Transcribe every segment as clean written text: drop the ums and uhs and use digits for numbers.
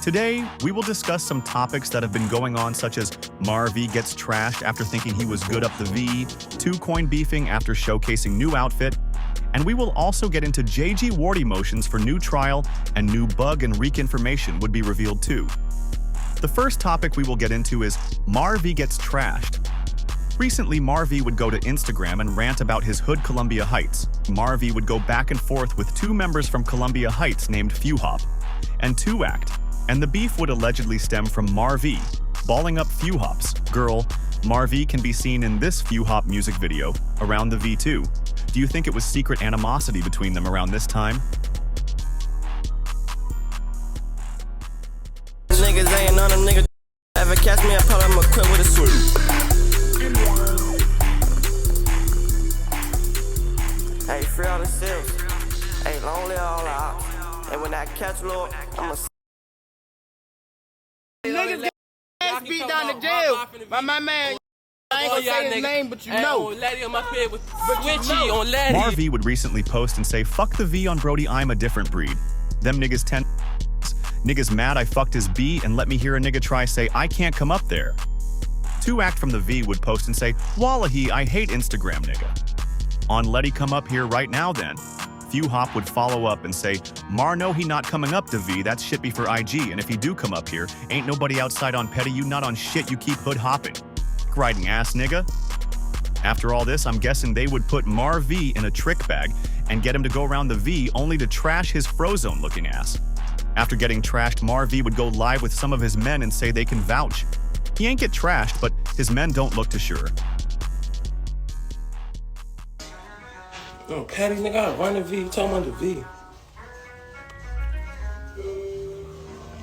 Today, we will discuss some topics that have been going on, such as MarrV gets trashed after thinking he was good up the V, 2Coin beefing after showcasing new outfit, and we will also get into JG Wardy motions for new trial, and new Bugg and Reek information would be revealed too. The first topic we will get into is MarrV gets trashed. Recently, MarvY would go to Instagram and rant about his hood Columbia Heights. MarvY would go back and forth with two members from Columbia Heights named Fewhop and 2Act, and the beef would allegedly stem from MarvY balling up Fewhop's girl. MarvY can be seen in this Fewhop music video around the V2. Do you think it was secret animosity between them around this time? Niggas ain't none of niggas ever catch me, I probably am equipped with a suit. Hey, free all the sales. Hey, long live all out. And when I catch Lord, I'ma niggas get ass beat down to jail. My man, I ain't gonna say his name, but you know. MarvY would recently post and say, "Fuck the V on Brody, I'm a different breed. Them niggas 10 niggas mad I fucked his B and let me hear a nigga try say I can't come up there." 2Act from the V would post and say, "Wallahi, I hate Instagram nigga." On Letty come up here right now then. Fewhop would follow up and say, "Mar no he not coming up to V, that's shit be for IG, and if he do come up here, ain't nobody outside on petty, you not on shit, you keep hood hopping. Riding ass nigga." After all this, I'm guessing they would put MarvV in a trick bag and get him to go around the V only to trash his Frozone looking ass. After getting trashed, MarvV would go live with some of his men and say they can vouch. He ain't get trashed, but his men don't look too sure. Oh, Patty, nigga, I run the V. You talking about the V?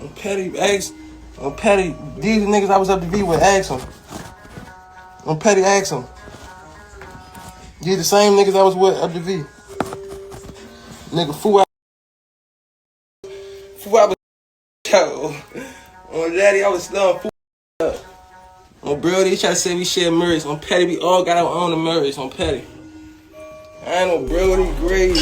I'm Patty, ask. I'm Patty. These niggas I was up the V with, ask them. I'm Patty, ask them. These the same niggas I was with up the V. Nigga, fool out. Fool out. Yo. On daddy, I was still fool up. On bro, they try to say we share mirrors. On Patty, we all got our own mirrors. On Patty. I ain't no Brody Gray.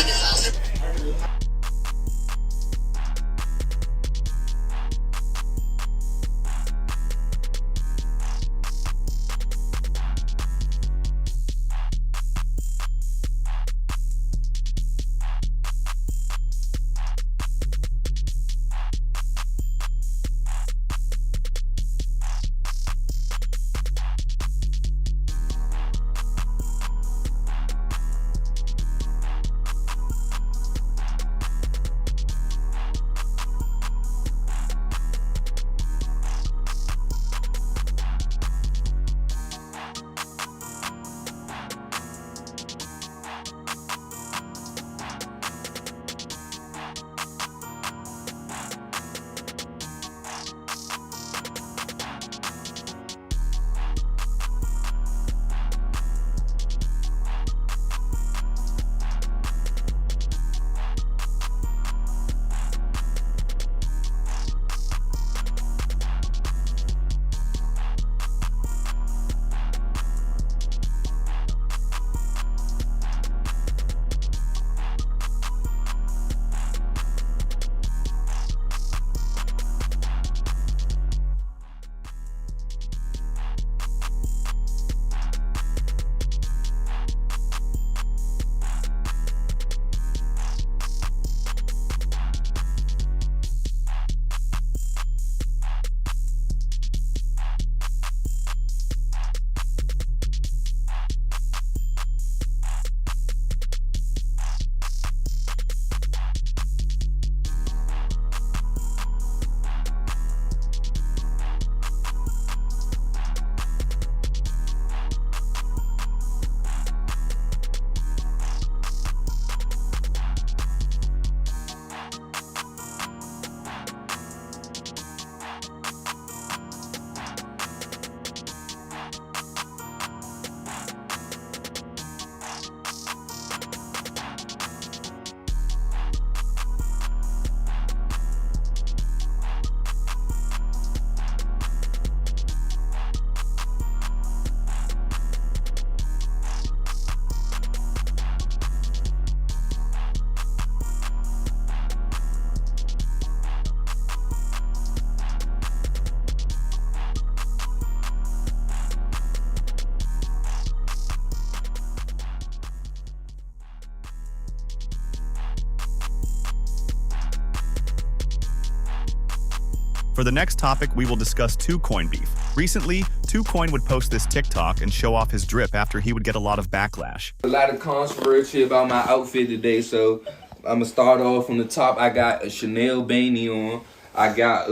For the next topic, we will discuss 2Coin beef. Recently, 2Coin would post this TikTok and show off his drip after he would get a lot of backlash. A lot of controversy about my outfit today, so I'm gonna start off from the top. I got a Chanel beanie on. I got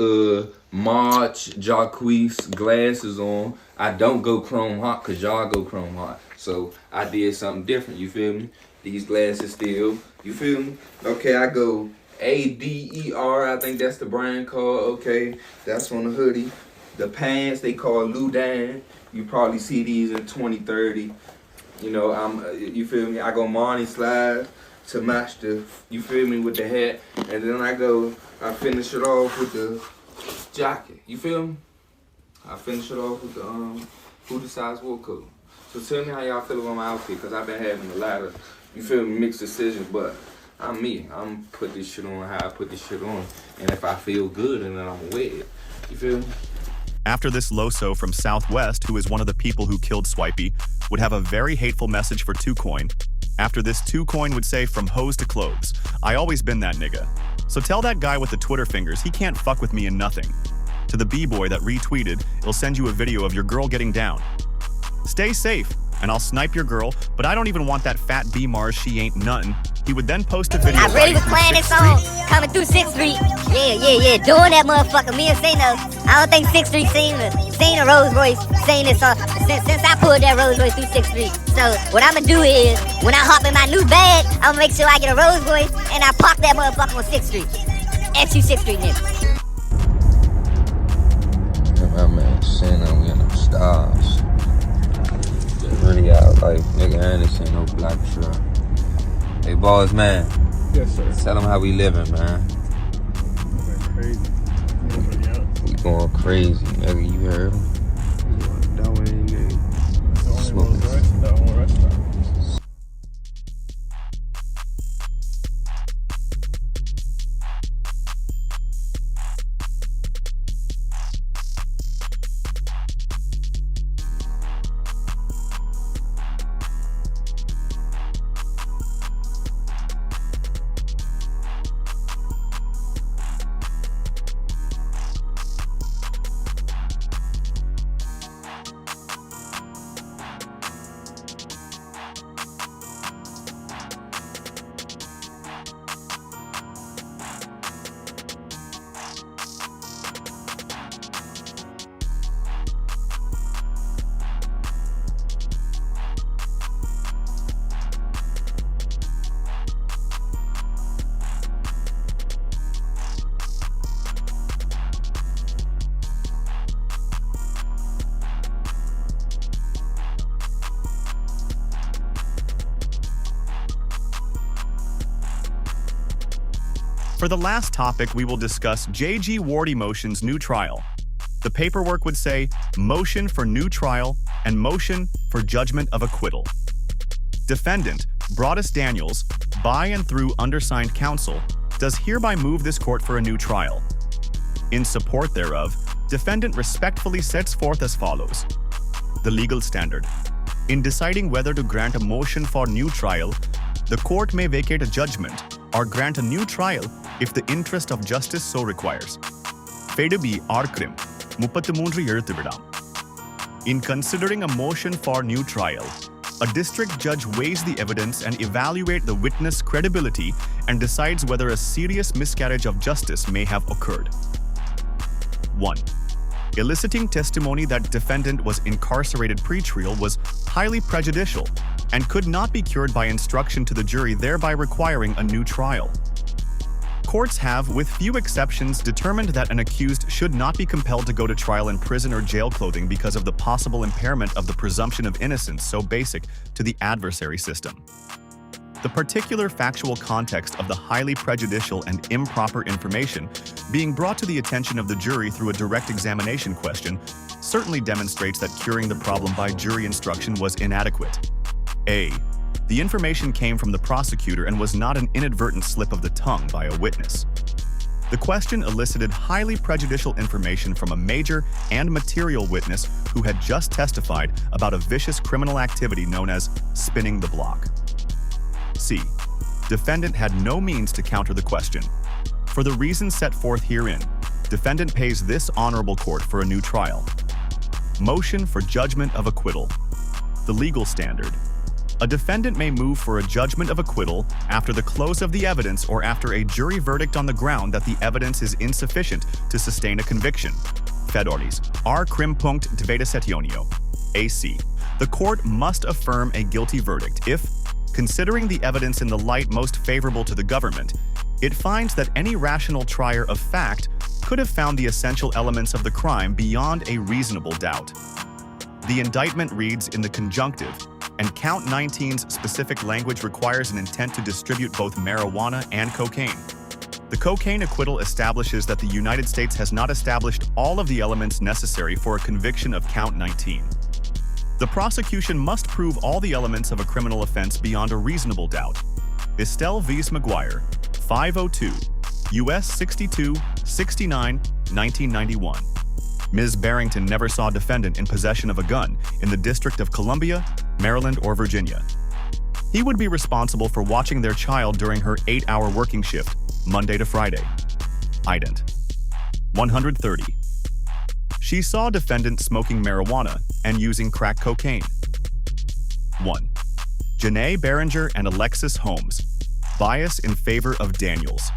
March Jacquees glasses on. I don't go chrome hot because y'all go chrome hot. So I did something different, you feel me? These glasses still, you feel me? Okay, I go ADER, I think that's the brand called. Okay, that's on the hoodie. The pants, they call Ludan. You probably see these in 2030. You know, you feel me? I go Marnie slides to match the, you feel me, with the hat. And then I finish it off with the jacket. You feel me? I finish it off with the Hoodie size wool coat. So tell me how y'all feel about my outfit, because I've been having a lot of, you feel me, mixed decisions, but I'm me. I'm put this shit on how I put this shit on. And if I feel good, and then I'm with it. You feel me? After this, Loso from Southwest, who is one of the people who killed Swipey, would have a very hateful message for 2Coin. After this, 2Coin would say, from hose to clothes, I always been that nigga. So tell that guy with the Twitter fingers he can't fuck with me in nothing. To the B-boy that retweeted, it'll send you a video of your girl getting down. Stay safe, and I'll snipe your girl, but I don't even want that fat B-Mars, she ain't nothing. He would then post a video. I really was playing this song, coming through 6th Street. Yeah, doing that motherfucker. Me and Sano, I don't think 6th Street seen a Rolls Royce saying this song since I pulled that Rolls Royce through 6th Street. So what I'm gonna do is, when I hop in my new bag, I'm gonna make sure I get a Rolls Royce and I park that motherfucker on 6th Street. X you 6th Street, nigga. My man, Santa, we in them stars. Really out like nigga Anderson, no black truck. Hey, boss man. Yes, sir. Tell them how we living, man. Crazy. Nobody else. We going crazy, nigga. You heard him? That way, nigga. That's the only Smoking. Rolls Royce in that whole restaurant. For the last topic, we will discuss JG Wardy motion's new trial. The paperwork would say, motion for new trial and motion for judgment of acquittal. Defendant, Broadus Daniels, by and through undersigned counsel, does hereby move this court for a new trial. In support thereof, defendant respectfully sets forth as follows. The legal standard. In deciding whether to grant a motion for new trial, the court may vacate a judgment or grant a new trial if the interest of justice so requires. Fede B. Arkrim, 33 எழுத்துவிடாம். In considering a motion for new trial, a district judge weighs the evidence and evaluates the witness' credibility and decides whether a serious miscarriage of justice may have occurred. 1. Eliciting testimony that defendant was incarcerated pre-trial was highly prejudicial and could not be cured by instruction to the jury, thereby requiring a new trial. Courts have, with few exceptions, determined that an accused should not be compelled to go to trial in prison or jail clothing because of the possible impairment of the presumption of innocence so basic to the adversary system. The particular factual context of the highly prejudicial and improper information being brought to the attention of the jury through a direct examination question certainly demonstrates that curing the problem by jury instruction was inadequate. A. The information came from the prosecutor and was not an inadvertent slip of the tongue by a witness. The question elicited highly prejudicial information from a major and material witness who had just testified about a vicious criminal activity known as spinning the block. C. Defendant had no means to counter the question. For the reasons set forth herein, Defendant pays this honorable court for a new trial. Motion for judgment of acquittal. The legal standard. A defendant may move for a judgment of acquittal after the close of the evidence or after a jury verdict on the ground that the evidence is insufficient to sustain a conviction. Fedordis. R. Crimpunct Dvedasetionio. AC. The court must affirm a guilty verdict if, considering the evidence in the light most favorable to the government, it finds that any rational trier of fact could have found the essential elements of the crime beyond a reasonable doubt. The indictment reads in the conjunctive, and Count 19's specific language requires an intent to distribute both marijuana and cocaine. The cocaine acquittal establishes that the United States has not established all of the elements necessary for a conviction of Count 19. The prosecution must prove all the elements of a criminal offense beyond a reasonable doubt. Estelle v. McGuire, 502, U.S. 62, 69, 1991. Ms. Barrington never saw defendant in possession of a gun in the District of Columbia, Maryland, or Virginia. He would be responsible for watching their child during her 8-hour working shift, Monday to Friday. Ident. 130. She saw defendant smoking marijuana and using crack cocaine. 1. Janae Barringer and Alexis Holmes. Bias in favor of Daniels.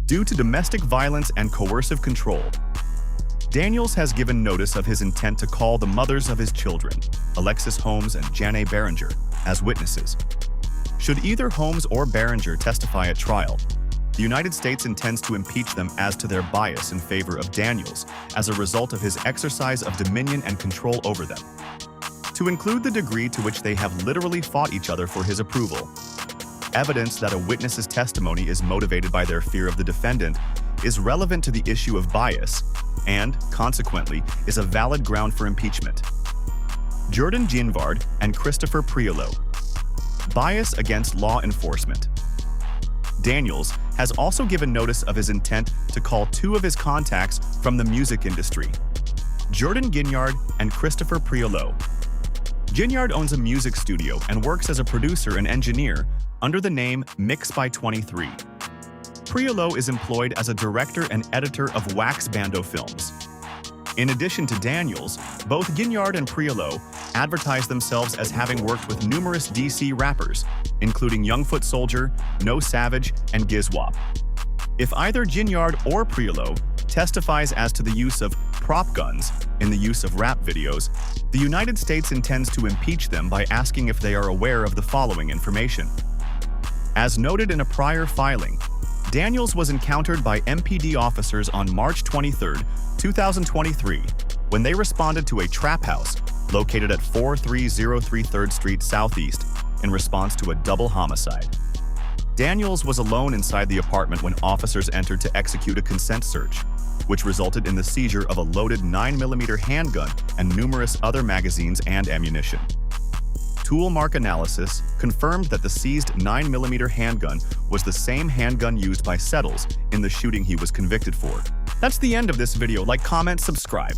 Due to domestic violence and coercive control, Daniels has given notice of his intent to call the mothers of his children, Alexis Holmes and Janae Barringer, as witnesses. Should either Holmes or Barringer testify at trial, the United States intends to impeach them as to their bias in favor of Daniels as a result of his exercise of dominion and control over them, to include the degree to which they have literally fought each other for his approval. Evidence that a witness's testimony is motivated by their fear of the defendant is relevant to the issue of bias and, consequently, is a valid ground for impeachment. Jordan Ginvard and Christopher Priolo. Bias against law enforcement. Daniels has also given notice of his intent to call 2 of his contacts from the music industry, Jordan Ginyard and Christopher Priolo. Ginyard owns a music studio and works as a producer and engineer under the name Mix by 23. Priolo is employed as a director and editor of Wax Bando films. In addition to Daniels, both Ginyard and Priolo advertise themselves as having worked with numerous DC rappers, including Youngfoot Soldier, No Savage, and Gizwap. If either Ginyard or Priolo testifies as to the use of prop guns in the use of rap videos, the United States intends to impeach them by asking if they are aware of the following information. As noted in a prior filing, Daniels was encountered by MPD officers on March 23, 2023, when they responded to a trap house located at 4303 3rd Street Southeast in response to a double homicide. Daniels was alone inside the apartment when officers entered to execute a consent search, which resulted in the seizure of a loaded 9mm handgun and numerous other magazines and ammunition. Tool mark analysis confirmed that the seized 9mm handgun was the same handgun used by Settles in the shooting he was convicted for. That's the end of this video. Like, comment, subscribe.